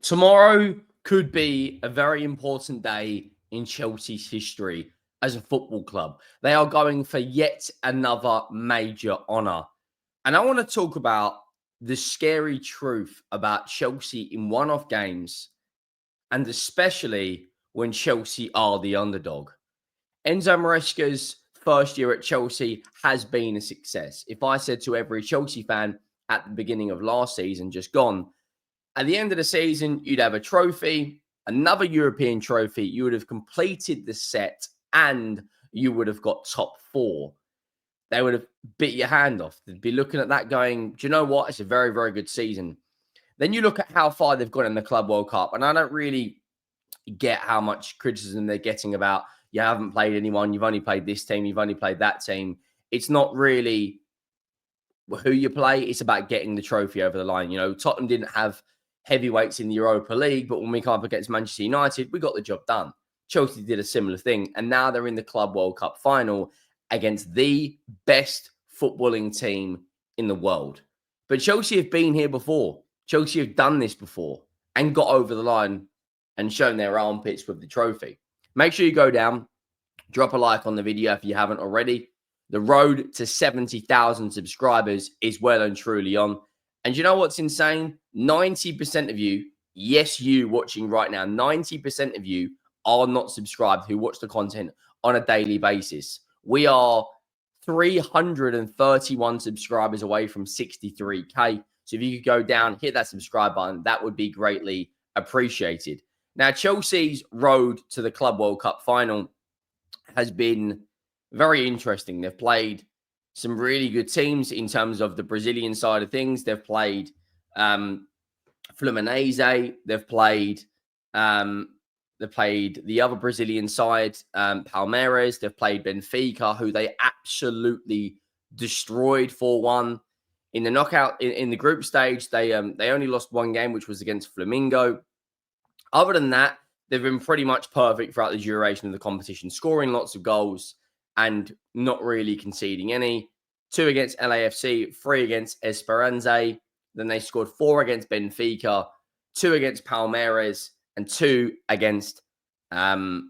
Tomorrow could be a very important day in Chelsea's history as a football club. They are going for yet another major honour. And I want to talk about the scary truth about Chelsea in one-off games, and especially when Chelsea are the underdog. Enzo Maresca's first year at Chelsea has been a success. If I said to every Chelsea fan at the beginning of last season, just gone, at the end of the season, you'd have a trophy, another European trophy. You would have completed the set and you would have got top four. They would have bit your hand off. They'd be looking at that going, do you know what? It's a very, very good season. Then you look at how far they've gone in the Club World Cup, and I don't really get how much criticism they're getting about, you haven't played anyone, you've only played this team, you've only played that team. It's not really who you play, it's about getting the trophy over the line. Tottenham didn't have heavyweights in the Europa League, but when we come up against Manchester United, we got the job done. Chelsea did a similar thing, and now they're in the Club World Cup final against the best footballing team in the world. But Chelsea have been here before. Chelsea have done this before and got over the line and shown their armpits with the trophy. Make sure you go down, drop a like on the video if you haven't already. The road to 70,000 subscribers is well and truly on. And you know what's insane? 90% of you, yes, you watching right now, 90% of you are not subscribed who watch the content on a daily basis. We are 331 subscribers away from 63K. So if you could go down, hit that subscribe button, that would be greatly appreciated. Now, Chelsea's road to the Club World Cup final has been very interesting. They've played some really good teams in terms of the Brazilian side of things. They've played Fluminense. They've played the other Brazilian side, Palmeiras. They've played Benfica, who they absolutely destroyed 4-1 in the knockout. In the group stage, they only lost one game, which was against Flamengo. Other than that, they've been pretty much perfect throughout the duration of the competition, scoring lots of goals and not really conceding any. 2 against LAFC, 3 against Esperance. Then they scored 4 against Benfica, 2 against Palmeiras, and 2 against the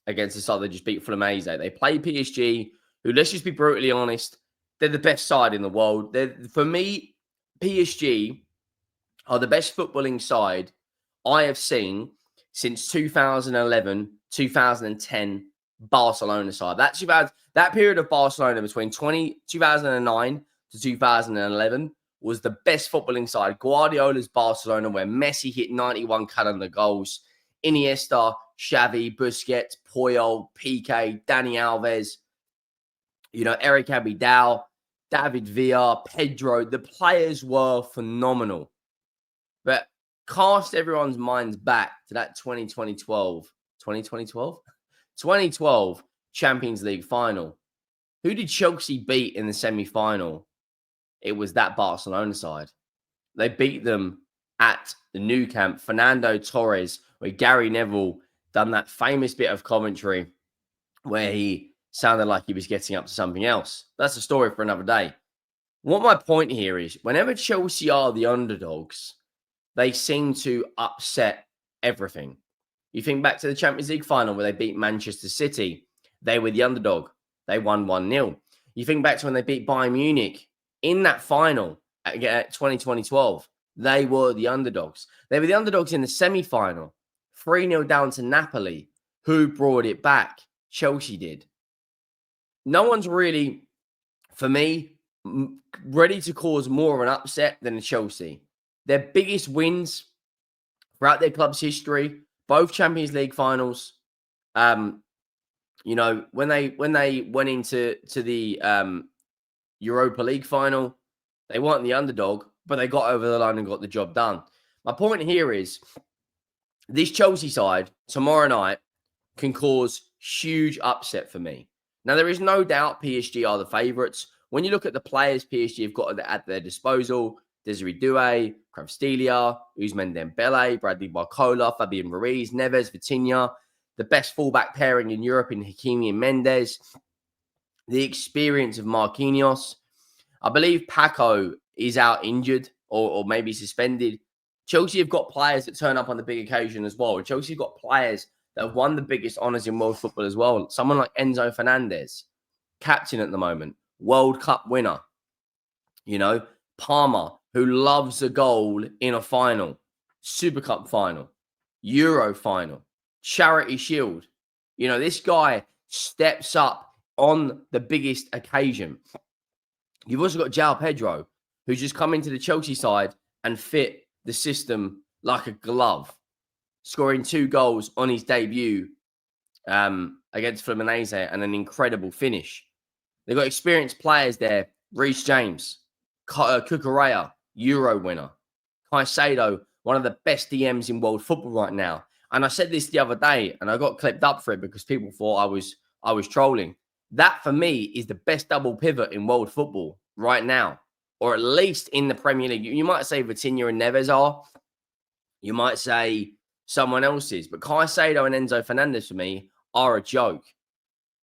side they just beat Fluminense. They played PSG, who, let's just be brutally honest, they're the best side in the world. For me, PSG are the best footballing side I have seen since 2011, 2010 Barcelona side. That period of Barcelona between 2009 to 2011 was the best footballing side. Guardiola's Barcelona, where Messi hit 91 calendar goals. Iniesta, Xavi, Busquets, Puyol, Piqué, Dani Alves, Eric Abidal, David Villa, Pedro. The players were phenomenal. But cast everyone's minds back to that 2012 Champions League final. Who did Chelsea beat in the semi-final? It was that Barcelona side. They beat them at the Nou Camp. Fernando Torres, where Gary Neville done that famous bit of commentary where he sounded like he was getting up to something else. That's a story for another day. What my point here is, whenever Chelsea are the underdogs, they seem to upset everything. You think back to the Champions League final where they beat Manchester City. They were the underdog. They won 1-0. You think back to when they beat Bayern Munich in that final at 2012. They were the underdogs. They were the underdogs in the semi-final. 3-0 down to Napoli. Who brought it back? Chelsea did. No one's really, for me, ready to cause more of an upset than Chelsea. Their biggest wins throughout their club's history, both Champions League finals. When they went into the Europa League final, they weren't the underdog, but they got over the line and got the job done. My point here is this Chelsea side tomorrow night can cause huge upset for me. Now, there is no doubt PSG are the favourites. When you look at the players PSG have got at their disposal, Desiree Doué, Kvaratskhelia, Ousmane Dembele, Bradley Barcola, Fabian Ruiz, Neves, Vitinha, the best fullback pairing in Europe in Hakimi and Mendes, the experience of Marquinhos. I believe Paco is out injured or maybe suspended. Chelsea have got players that turn up on the big occasion as well. Chelsea have got players that have won the biggest honours in world football as well. Someone like Enzo Fernandez, captain at the moment, World Cup winner. You know, Palmer, who loves a goal in a final, Super Cup final, Euro final, Charity Shield. You know, this guy steps up on the biggest occasion. You've also got João Pedro, who's just come into the Chelsea side and fit the system like a glove, scoring 2 goals on his debut against Fluminense and an incredible finish. They've got experienced players there. Reece James, Cucurella, Euro winner. Caicedo, one of the best DMs in world football right now. And I said this the other day, and I got clipped up for it because people thought I was trolling. That, for me, is the best double pivot in world football right now, or at least in the Premier League. You might say Vitinha and Neves are. You might say someone else is. But Caicedo and Enzo Fernandez, for me, are a joke.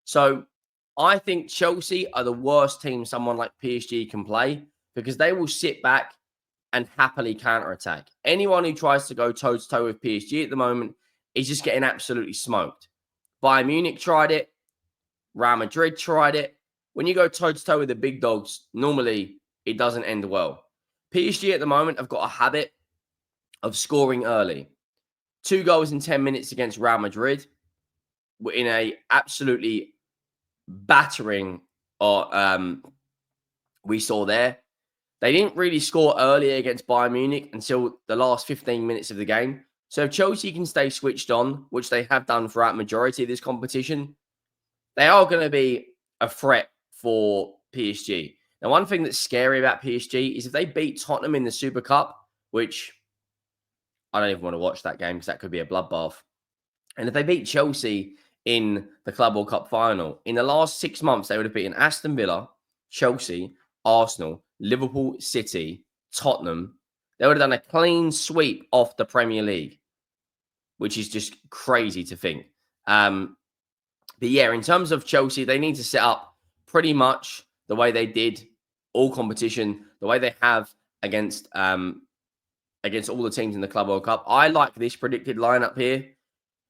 So I think Chelsea are the worst team someone like PSG can play because they will sit back and happily counterattack. Anyone who tries to go toe-to-toe with PSG at the moment is just getting absolutely smoked. Bayern Munich tried it. Real Madrid tried it. When you go toe-to-toe with the big dogs, normally it doesn't end well. PSG at the moment have got a habit of scoring early. 2 goals in 10 minutes against Real Madrid in a absolutely battering we saw there. They didn't really score early against Bayern Munich until the last 15 minutes of the game. So if Chelsea can stay switched on, which they have done throughout majority of this competition, they are going to be a threat for PSG. Now, one thing that's scary about PSG is if they beat Tottenham in the Super Cup, which I don't even want to watch that game because that could be a bloodbath. And if they beat Chelsea in the Club World Cup final, in the last 6 months, they would have beaten Aston Villa, Chelsea, Arsenal, Liverpool, City, Tottenham. They would have done a clean sweep off the Premier League, which is just crazy to think. But yeah, in terms of Chelsea, they need to set up pretty much the way they did all competition, the way they have against all the teams in the Club World Cup. I like this predicted lineup here.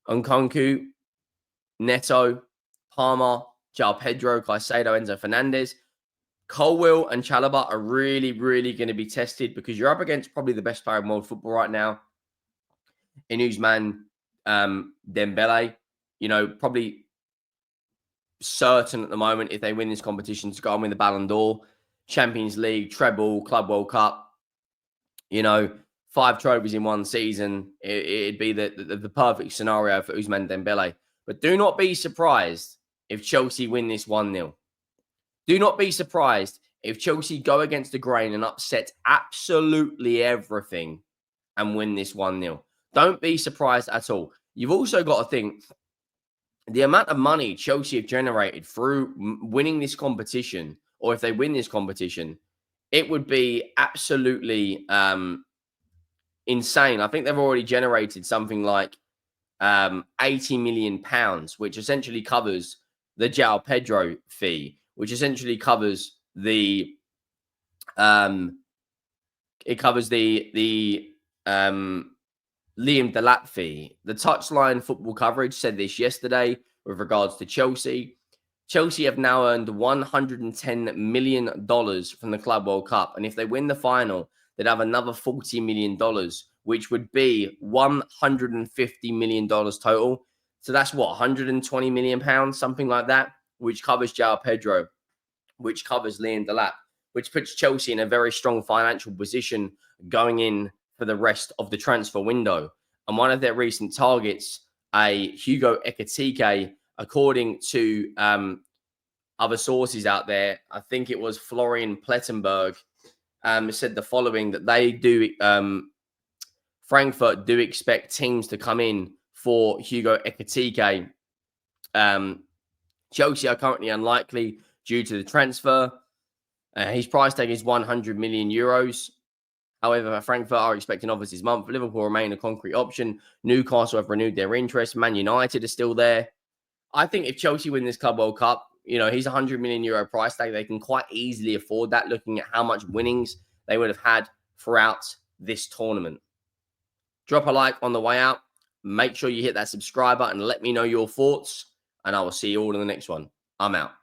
Nkunku, Neto, Palmer, João Pedro, Caicedo, Enzo Fernandez. Colwill and Chalobah are really, really going to be tested because you're up against probably the best player in world football right now, in Ousmane Dembele. You know, probably certain at the moment if they win this competition to go and win the Ballon d'Or, Champions League, treble, Club World Cup. You know, 5 trophies in one season. It'd be the perfect scenario for Ousmane Dembele. But do not be surprised if Chelsea win this 1-0. Do not be surprised if Chelsea go against the grain and upset absolutely everything and win this 1-0. Don't be surprised at all. You've also got to think the amount of money Chelsea have generated through winning this competition, or if they win this competition, it would be absolutely insane. I think they've already generated something like £80 million, which essentially covers the João Pedro fee, which essentially covers the Liam Delap fee. The Touchline Football Coverage said this yesterday with regards to Chelsea. Chelsea have now earned $110 million from the Club World Cup. And if they win the final, they'd have another $40 million, which would be $150 million total. So that's what, £120 million, something like that, which covers João Pedro, which covers Liam Delap, which puts Chelsea in a very strong financial position going in for the rest of the transfer window. And one of their recent targets, a Hugo Ekitike, according to other sources out there, I think it was Florian Plettenberg, said the following, that they do, Frankfurt do expect teams to come in for Hugo Ekitike. Chelsea are currently unlikely due to the transfer. His price tag is 100 million euros. However, Frankfurt are expecting offers this month. Liverpool remain a concrete option. Newcastle have renewed their interest. Man United is still there. I think if Chelsea win this Club World Cup, you know, he's a 100 million euro price tag. They can quite easily afford that, looking at how much winnings they would have had throughout this tournament. Drop a like on the way out. Make sure you hit that subscribe button and let me know your thoughts. And I will see you all in the next one. I'm out.